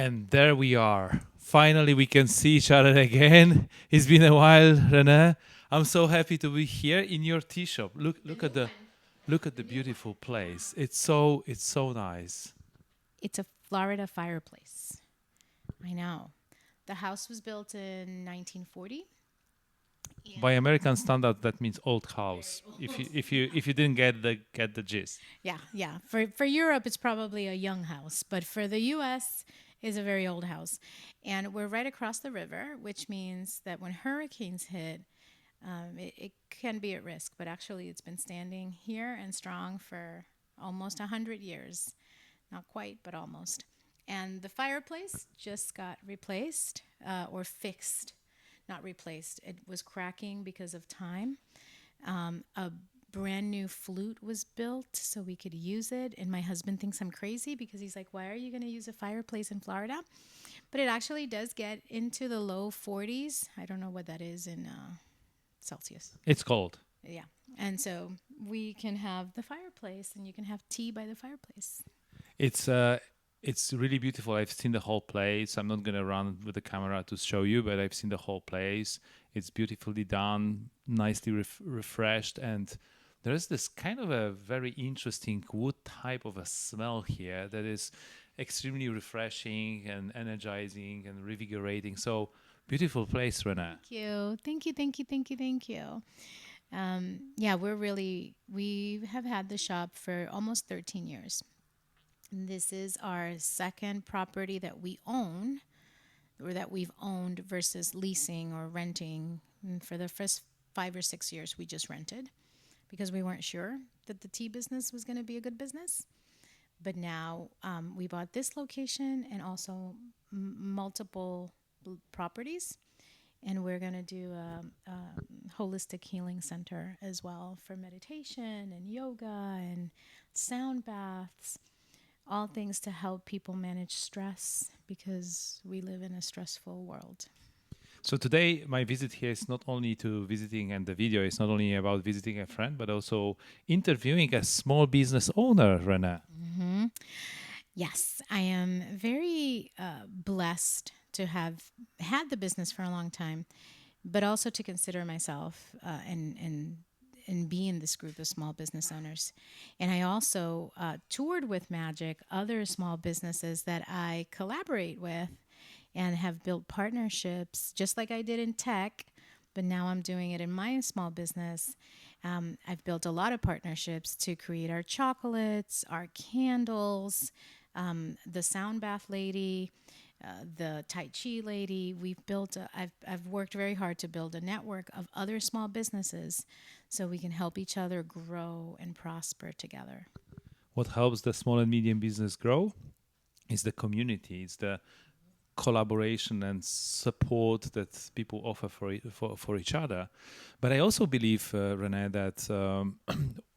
And there we are. Finally, we can see each other again. It's been a while, Renee. I'm so happy to be here in your tea shop. Look at the beautiful place. It's so nice. It's a Florida fireplace. I know. The house was built in 1940. By And American standard, that means old very house. If old. you if you if you didn't get the gist, Yeah, yeah. For Europe, it's probably a young house, but for the U.S., is a very old house, and we're right across the river, which means that when hurricanes hit, it can be at risk. But actually, it's been standing here and strong for almost 100 years. Not quite, but almost. And the fireplace just got replaced or fixed, not replaced. It was cracking because of time. A brand new flute was built so we could use it. And my husband thinks I'm crazy because he's like, why are you going to use a fireplace in Florida? But it actually does get into the low 40s. I don't know what that is in Celsius. it's cold. Yeah. And so we can have the fireplace and you can have tea by the fireplace. It's uh it's really beautiful. I've seen the whole place. I'm not gonna run with the camera to show you, but I've seen the whole place. It's beautifully done, nicely refreshed, and there's this kind of a very interesting wood type of a smell here that is extremely refreshing and energizing and revigorating. So beautiful place, Renee. Thank you. Thank you. Thank you. Thank you. Thank you. Yeah, we have had the shop for almost 13 years. This is our second property that we own or that we've owned versus leasing or renting. And for the first 5 or 6 years, we just rented because we weren't sure that the tea business was going to be a good business. But now we bought this location and also multiple properties. And we're going to do a holistic healing center as well for meditation and yoga and sound baths, all things to help people manage stress because we live in a stressful world. So today, my visit here is not only to visiting, and the video is not only about visiting a friend, but also interviewing a small business owner, Renee. Yes, I am very blessed to have had the business for a long time, but also to consider myself and be in this group of small business owners. And I also toured with Magic other small businesses that I collaborate with and have built partnerships, just like I did in tech. But now I'm doing it in my small business. I've built a lot of partnerships to create our chocolates, our candles, the sound bath lady, the Tai Chi lady. I've worked very hard to build a network of other small businesses so we can help each other grow and prosper together. What helps the small and medium business grow is the community. It's the collaboration and support that people offer for each other. But I also believe, Renee, that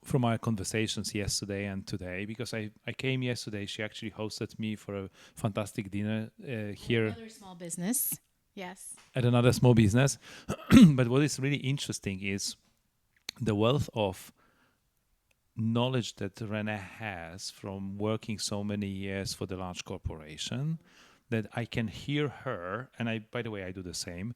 from our conversations yesterday and today, because I came yesterday, she actually hosted me for a fantastic dinner here Another small business. Yes. at another small business. But what is really interesting is the wealth of knowledge that Renee has from working so many years for the large corporation, that I can hear her, and I, by the way, I do the same,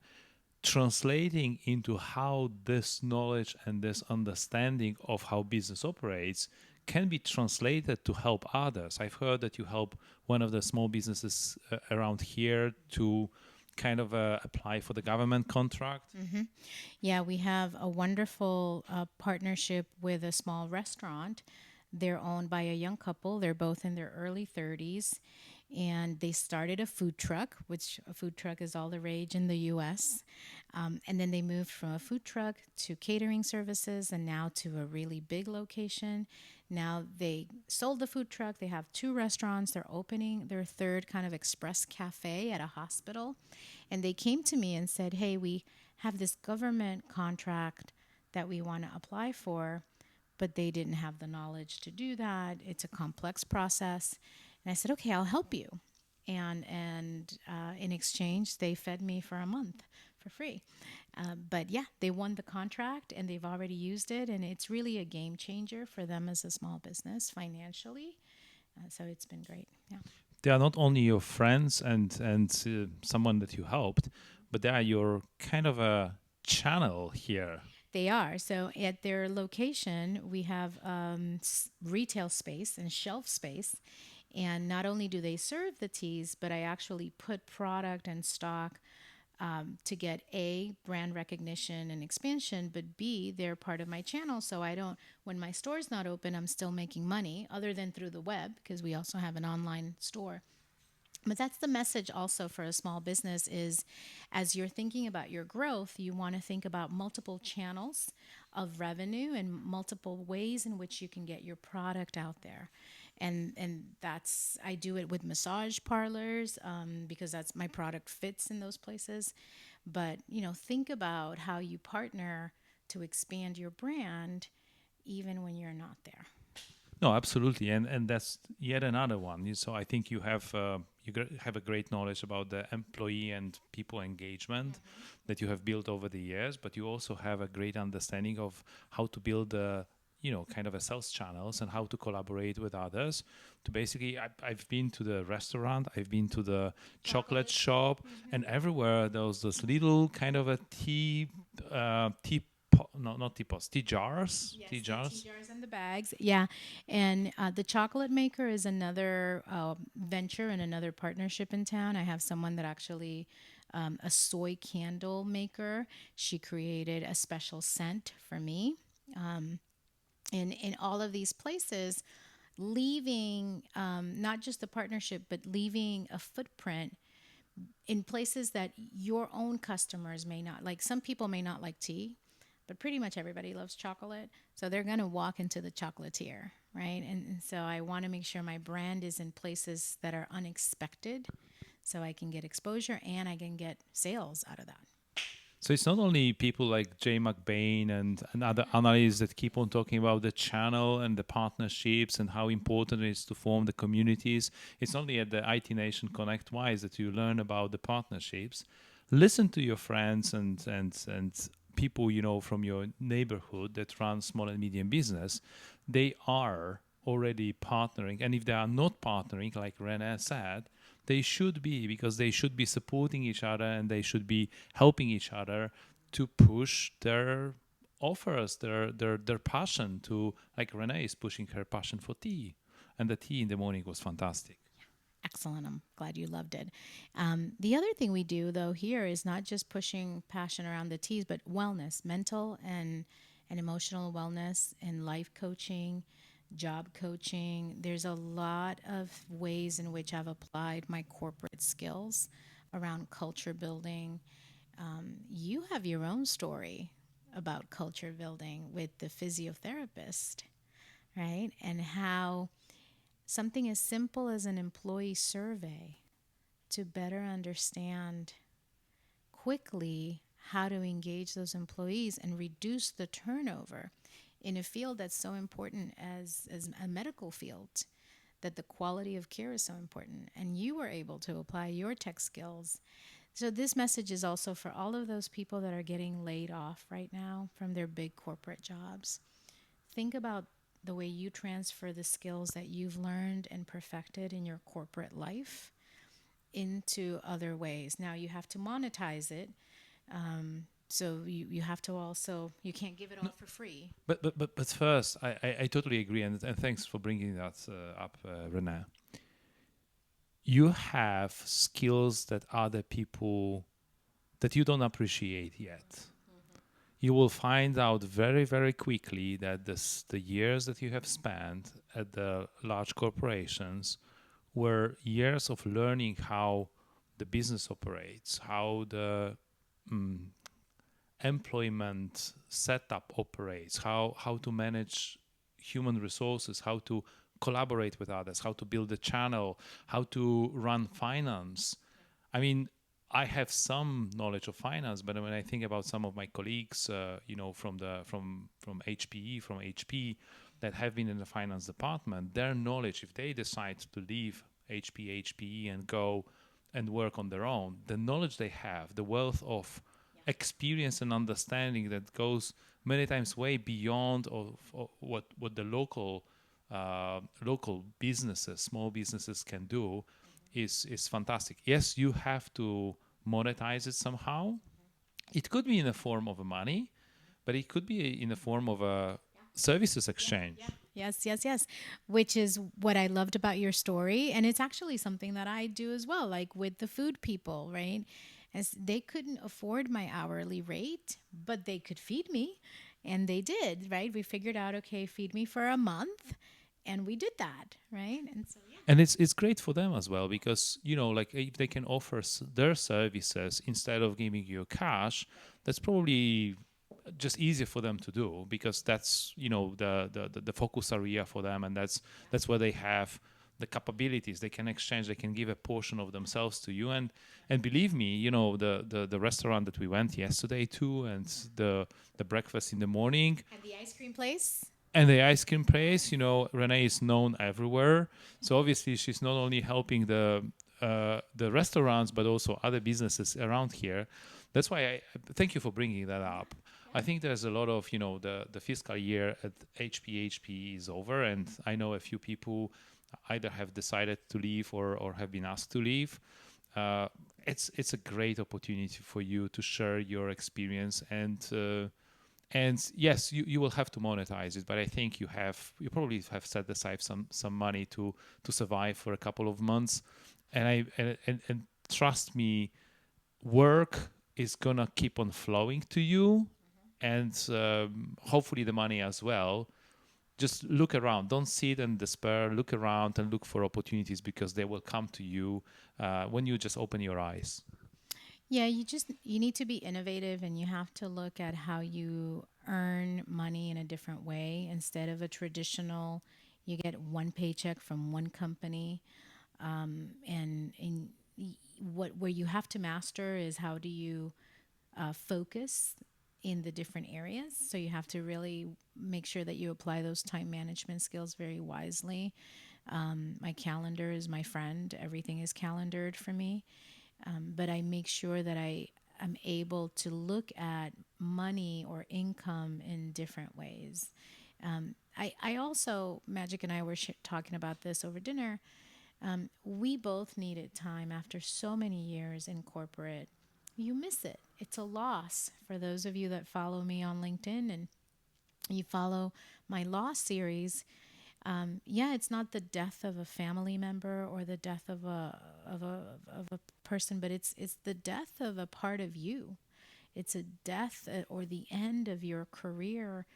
translating into how this knowledge and this understanding of how business operates can be translated to help others. I've heard that you help one of the small businesses around here to kind of apply for the government contract. Yeah, we have a wonderful partnership with a small restaurant. They're owned by a young couple. They're both in their early 30s. And they started a food truck, which a food truck is all the rage in the US. And then they moved from a food truck to catering services and now to a really big location. Now they sold the food truck. They have two restaurants. They're opening their third kind of express cafe at a hospital. And they came to me and said, hey, we have this government contract that we want to apply for, but they didn't have the knowledge to do that. It's a complex process. And I said, okay, I'll help you. And in exchange, they fed me for a month for free. But yeah, they won the contract and they've already used it. And it's really a game changer for them as a small business financially. So it's been great. Yeah. they are not only your friends and someone that you helped, but they are your kind of a channel here. They are. So at their location, we have retail space and shelf space. And not only do they serve the teas, but I actually put product and stock to get A, brand recognition and expansion, but B, they're part of my channel. So I don't, when my store's not open, I'm still making money other than through the web because we also have an online store. But that's the message also for a small business is as you're thinking about your growth, you want to think about multiple channels of revenue and multiple ways in which you can get your product out there. And that's I do it with massage parlors because that's my product fits in those places. But think about how you partner to expand your brand even when you're not there. No, absolutely, and that's yet another one. So I think you have have a great knowledge about the employee and people engagement that you have built over the years, but you also have a great understanding of how to build a kind of a sales channels and how to collaborate with others. To basically, I've been to the restaurant, I've been to the chocolate shop, and everywhere those little kind of a tea. No, not teapots, tea jars, Yes, tea the tea jars. jars and the bags. Yeah. And the chocolate maker is another venture and another partnership in town. I have someone that actually, a soy candle maker. She created a special scent for me. In all of these places, leaving not just the partnership, but leaving a footprint in places that your own customers may not like. Some people may not like tea, but pretty much everybody loves chocolate. So they're going to walk into the chocolatier, right? And so I want to make sure my brand is in places that are unexpected so I can get exposure and I can get sales out of that. So it's not only people like Jay McBain and other analysts that keep on talking about the channel and the partnerships and how important it is to form the communities. It's only at the IT Nation Connect Wise that you learn about the partnerships. Listen to your friends and people from your neighborhood that run small and medium business. They are already partnering, and if they are not partnering, like Renee said, they should be, because they should be supporting each other and they should be helping each other to push their offers, their passion to, like Renee is pushing her passion for tea. And the tea in the morning was fantastic. Excellent. I'm glad you loved it. The other thing we do, though, here is not just pushing passion around the teas, but wellness, mental and emotional wellness, and life coaching, job coaching. There's a lot of ways in which I've applied my corporate skills around culture building. You have your own story about culture building with the physiotherapist, right? And how something as simple as an employee survey to better understand quickly how to engage those employees and reduce the turnover in a field that's so important as a medical field, that the quality of care is so important. And you were able to apply your tech skills. So, this message is also for all of those people that are getting laid off right now from their big corporate jobs. Think about the way you transfer the skills that you've learned and perfected in your corporate life into other ways. Now you have to monetize it. So you have to also, you can't give it all for free. But first, I totally agree, and thanks for bringing that up, Renee. You have skills that other people that you don't appreciate yet. You will find out very, very quickly that the years that you have spent at the large corporations were years of learning how the business operates, how the mm, employment setup operates, how to manage human resources, how to collaborate with others, how to build a channel, how to run finance. I mean, I have some knowledge of finance, but when I think about some of my colleagues, from HPE, from HP, that have been in the finance department, their knowledge, if they decide to leave HPE and go and work on their own, the knowledge they have, the wealth of experience and understanding that goes many times way beyond of what the local businesses, small businesses can do, is fantastic. Yes, you have to monetize it somehow. It could be in the form of a money, but it could be in the form of a services exchange. Yes, yes, yes. Which is what I loved about your story. And it's actually something that I do as well, like with the food people, right? As they couldn't afford my hourly rate, but they could feed me. And they did, right? We figured out, okay, feed me for a month. And we did that, right? And so, yeah. And it's great for them as well because like if they can offer their services instead of giving you cash, that's probably just easier for them to do because that's the focus area for them, and that's where they have the capabilities. They can exchange, they can give a portion of themselves to you. And believe me, the restaurant that we went yesterday to, and the breakfast in the morning, And the ice cream place. and the ice cream place, Renee is known everywhere. So obviously, she's not only helping the restaurants, but also other businesses around here. That's why I thank you for bringing that up. I think there's a lot of the fiscal year at HPHP is over, and I know a few people either have decided to leave or have been asked to leave. Uh, it's a great opportunity for you to share your experience, and yes, you will have to monetize it, but I think you probably have set aside some money to survive for a couple of months. And trust me, work is gonna keep on flowing to you, and hopefully the money as well. Just look around, don't sit in despair, look around and look for opportunities because they will come to you when you just open your eyes. Yeah, you need to be innovative, and you have to look at how you earn money in a different way instead of a traditional you get one paycheck from one company. And what where you have to master is how do you focus in the different areas. So you have to really make sure that you apply those time management skills very wisely. My calendar is my friend. Everything is calendared for me. But I make sure that I am able to look at money or income in different ways. I also, Magic and I were talking about this over dinner. We both needed time after so many years in corporate. You miss it. It's a loss for those of you that follow me on LinkedIn and you follow my loss series. Yeah, it's not the death of a family member or the death of a person, but it's the death of a part of you. It's a death or the end of your career.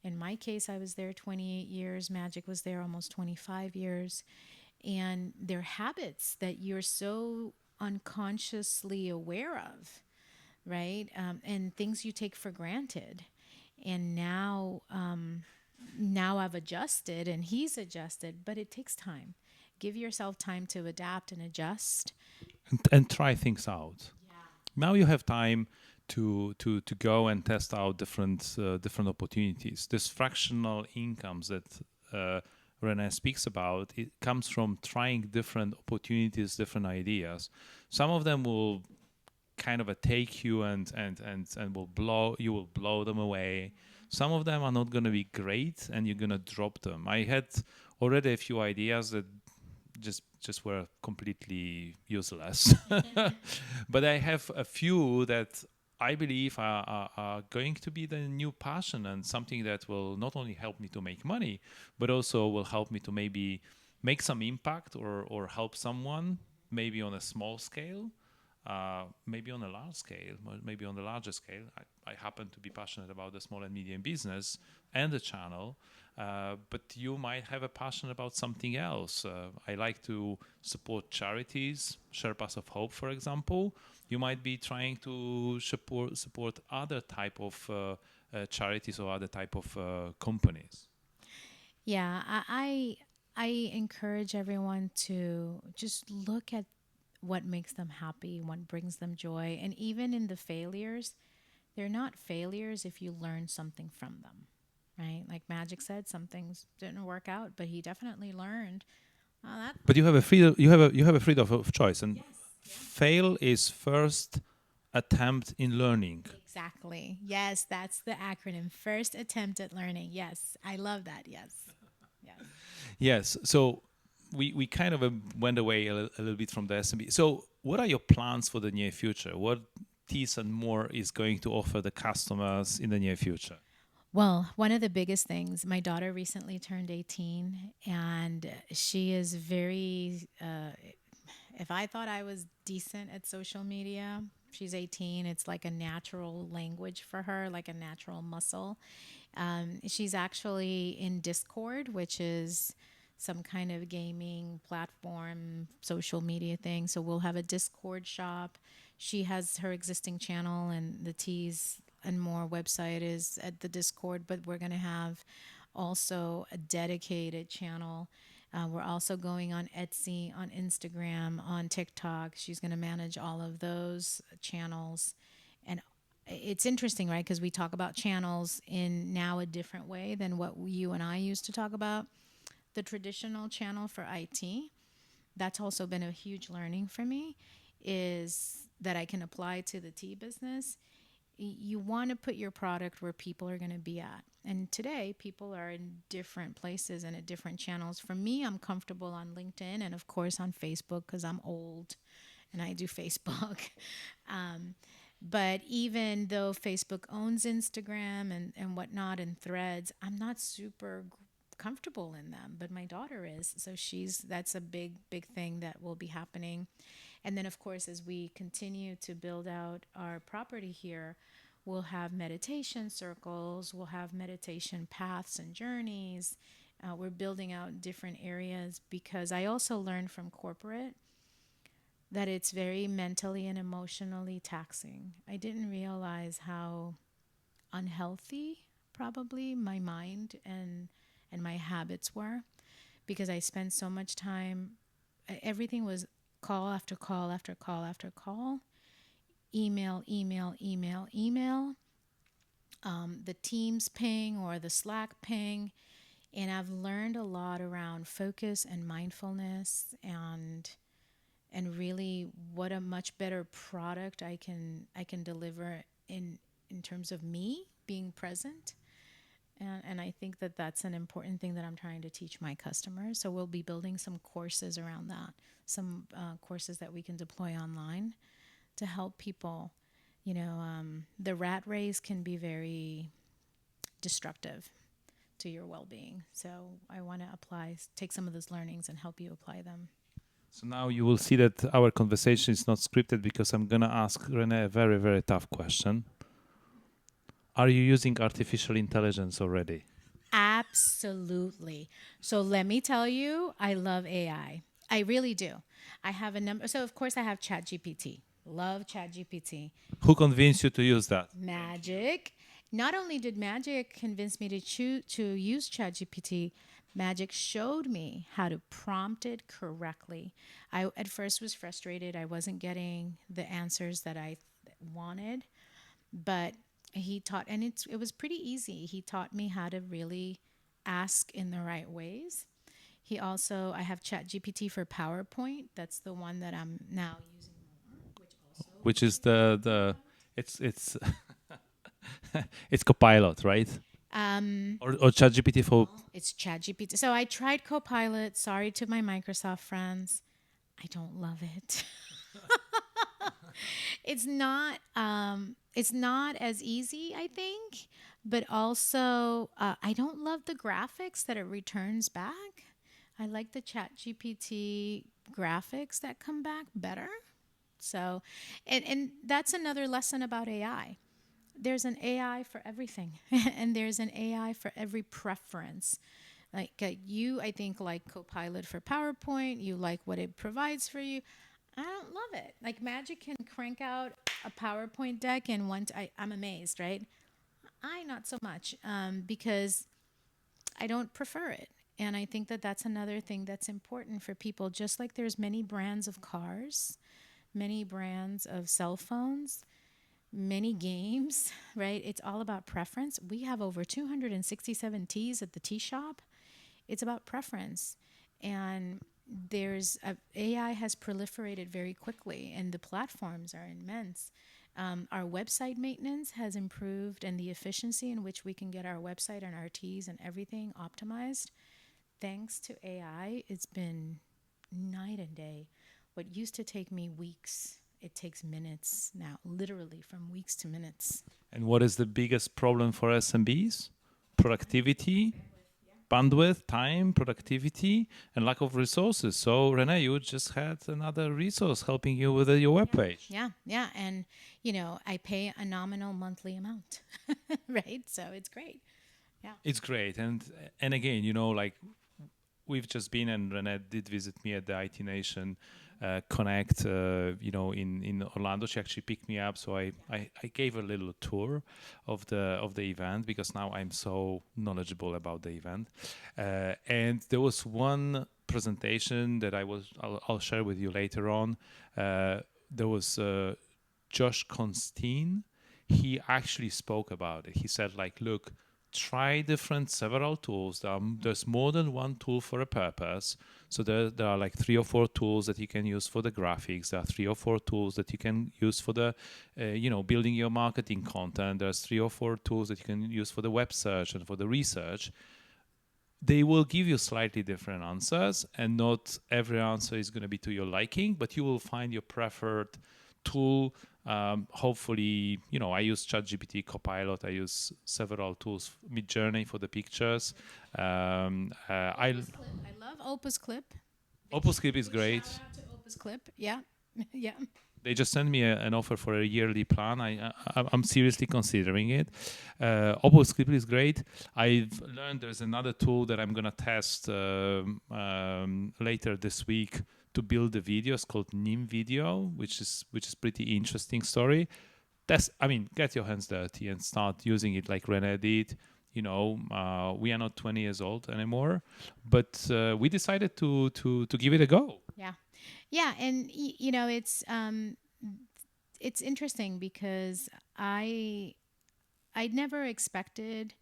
In my case, I was there 28 years. Magic was there almost 25 years. And they're habits that you're so unconsciously aware of, right? And things you take for granted. And now I've adjusted and he's adjusted, but it takes time. Give yourself time to adapt and adjust. And try things out. Now you have time to go and test out different opportunities. This fractional incomes that Renee speaks about, it comes from trying different opportunities, different ideas. Some of them will kind of take you and will blow them away. Some of them are not going to be great, and you're going to drop them. I had already a few ideas that just were completely useless. But I have a few that I believe are going to be the new passion, and something that will not only help me to make money, but also will help me to maybe make some impact or help someone, maybe on a small scale, maybe on a large scale, maybe on the larger scale. I happen to be passionate about the small and medium business and the channel, but you might have a passion about something else. I like to support charities, Sherpas of Hope, for example. You might be trying to support other type of charities or other type of companies. Yeah, I encourage everyone to just look at what makes them happy, what brings them joy, and even in the failures, they're not failures if you learn something from them, right? Like Magic said, some things didn't work out, but he definitely learned. That But you have a freedom. You have a freedom of choice, and fail is first attempt in learning. exactly. Yes, that's the acronym. First attempt at learning. Yes, I love that. Yes, yes. Yes. So we kind of went away a little bit from the SMB. So, what are your plans for the near future? What teas and more is going to offer the customers in the near future? Well, one of the biggest things, my daughter recently turned 18, and she is very, if I thought I was decent at social media, she's 18. It's like a natural language for her, like a natural muscle. She's actually in Discord, which is some kind of gaming platform, social media thing. So we'll have a Discord shop. She has her existing channel, and the Teas and More website is at the Discord, but we're going to have also a dedicated channel. We're also going on Etsy, on Instagram, on TikTok. She's going to manage all of those channels. And it's interesting, right? Because we talk about channels in now a different way than what you and I used to talk about. The traditional channel for IT, that's also been a huge learning for me, is that I can apply to the tea business. You want to put your product where people are going to be at. And today, people are in different places and at different channels. For me, I'm comfortable on LinkedIn and, of course, on Facebook because I'm old and I do Facebook. um, but even though Facebook owns Instagram and whatnot and threads, I'm not super comfortable in them, but my daughter is. So that's a big, big thing that will be happening. And then, of course, as we continue to build out our property here, we'll have meditation circles, we'll have meditation paths and journeys. We're building out different areas because I also learned from corporate that it's very mentally and emotionally taxing. I didn't realize how unhealthy probably my mind and my habits were because I spent so much time, everything was call after call after call after call, email, email, email, email, the Teams ping or the Slack ping. And I've learned a lot around focus and mindfulness and really what a much better product I can deliver in terms of me being present. And I think that that's an important thing that I'm trying to teach my customers. So we'll be building some courses around that, some courses that we can deploy online to help people. The rat race can be very destructive to your well-being. So I want to take some of those learnings and help you apply them. So now you will see that our conversation is not scripted because I'm gonna ask Renee a very, very tough question. Are you using artificial intelligence already? Absolutely. So let me tell you, I love I really do. I have a number. So of course I have ChatGPT. Love ChatGPT. Who convinced you to use that? Magic. Not only did Magic convince me to use ChatGPT, Magic showed me how to prompt it correctly. I at first was frustrated. I wasn't getting the answers that I wanted, but he taught, and it was pretty easy. He taught me how to really ask in the right ways. He also, I have ChatGPT for PowerPoint. That's the one that I'm now using more, which also Which is is the it's it's Copilot, right? Or ChatGPT for it's ChatGPT. So I tried Copilot. Sorry to my Microsoft friends, I don't love it. It's not as easy, I think, but also I don't love the graphics that it returns back. I like the Chat GPT graphics that come back better. So, and that's another lesson about AI. There's an AI for everything, and there's an AI for every preference. Like you, I think, like Copilot for PowerPoint. You like what it provides for you. I don't love it. Like Magic can crank out a PowerPoint deck in I'm amazed, right? I not so much because I don't prefer it. And I think that that's another thing that's important for people. Just like there's many brands of cars, many brands of cell phones, many games, right? It's all about preference. We have over 267 teas at the tea shop. It's about preference. And AI has proliferated very quickly, and the platforms are immense. Our website maintenance has improved, and the efficiency in which we can get our website and our teas and everything optimized. thanks to AI, it's been night and day. What used to take me weeks, it takes minutes now, literally from weeks to minutes. And what is the biggest problem for SMBs? Productivity, bandwidth, time, productivity, and lack of resources. So, Renee, you just had another resource helping you with your webpage. Yeah, yeah. And, I pay a nominal monthly amount, right? So it's great. Yeah. It's great. And again, like we've just been, and Renee did visit me at the IT Nation Connect, in Orlando. She actually picked me up, so I gave a little tour of the event because now I'm so knowledgeable about the event. And there was one presentation that I'll share with you later on. There was Josh Constantine. He actually spoke about it. He said, like, look, try different several tools. There's more than one tool for a purpose. So there are like 3 or 4 tools that you can use for the graphics. There are 3 or 4 tools that you can use for the, building your marketing content. There's 3 or 4 tools that you can use for the web search and for the research. They will give you slightly different answers, and not every answer is going to be to your liking, but you will find your preferred tool. Hopefully, I use ChatGPT, Copilot. I use several tools, Midjourney for the pictures. I Opus Clip. I love Opus Clip. Opus Clip is Big shout great. out to Opus Clip. Yeah. Yeah. They just sent me an offer for a yearly plan. I'm seriously considering it. Opus Clip is great. I've learned there's another tool that I'm gonna test later this week to build the videos called Nim Video, which is pretty interesting story. Get your hands dirty and start using it like Renee did. We are not 20 years old anymore, but we decided to give it a go. Yeah. Yeah. And, it's interesting because I never expected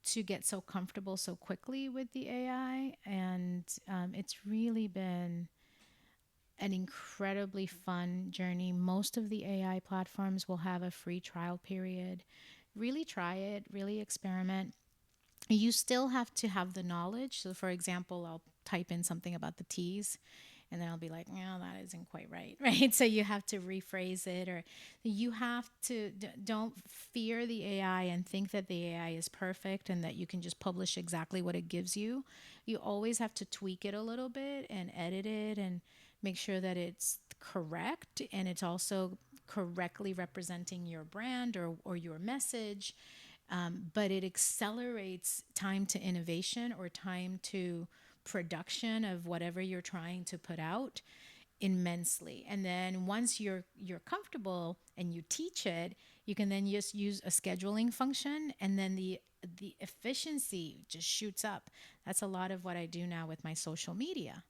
to get so comfortable so quickly with the AI. And it's really been an incredibly fun journey. Most of the AI platforms will have a free trial period. Really try it, really experiment. You still have to have the knowledge. So, for example, I'll type in something about the T's, and then I'll be like, no, that isn't quite right, right? So you have to rephrase it, or you have to don't fear the AI and think that the AI is perfect and that you can just publish exactly what it gives you. You always have to tweak it a little bit and edit it and make sure that it's correct and it's also correctly representing your brand or your message. But it accelerates time to innovation or time to production of whatever you're trying to put out immensely. And then once you're comfortable and you teach it, you can then just use a scheduling function, and then the efficiency just shoots up. That's a lot of what I do now with my social media,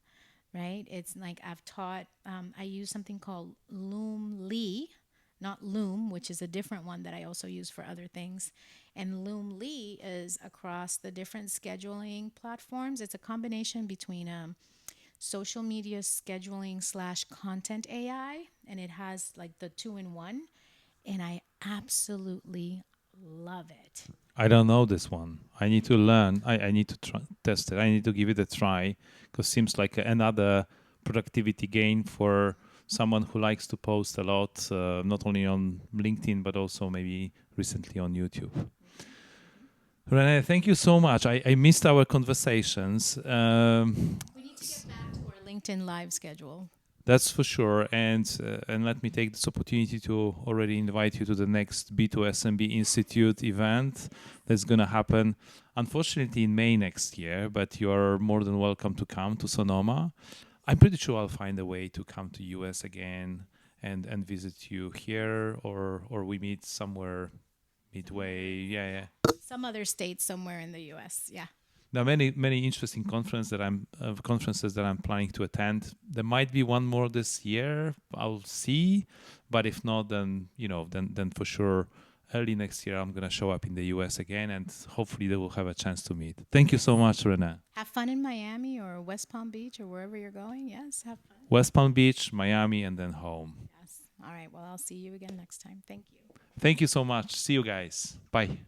right? It's like I've taught, I use something called Loomly, not Loom, which is a different one that I also use for other things. And Loomly is across the different scheduling platforms. It's a combination between social media scheduling slash content AI, and it has like the two in one. And I absolutely love it. I don't know this one. I need to learn. I need to test it. I need to give it a try because seems like another productivity gain for someone who likes to post a lot, not only on LinkedIn but also maybe recently on YouTube. Renee, thank you so much. I missed our conversations. We need to get back to our LinkedIn live schedule. That's for sure. And let me take this opportunity to already invite you to the next B2SMB Institute event that's going to happen, unfortunately, in May next year, but you're more than welcome to come to Sonoma. I'm pretty sure I'll find a way to come to US again and visit you here, or we meet somewhere midway. Yeah. Some other state somewhere in the US. Yeah. There are many interesting conferences that I'm planning to attend. There might be one more this year. I'll see, but if not, then for sure early next year I'm gonna show up in the US again, and hopefully they will have a chance to meet. Thank you so much, Renee. Have fun in Miami or West Palm Beach or wherever you're going. Yes, have fun. West Palm Beach, Miami, and then home. Yes. All right. Well, I'll see you again next time. Thank you. Thank you so much. See you guys. Bye.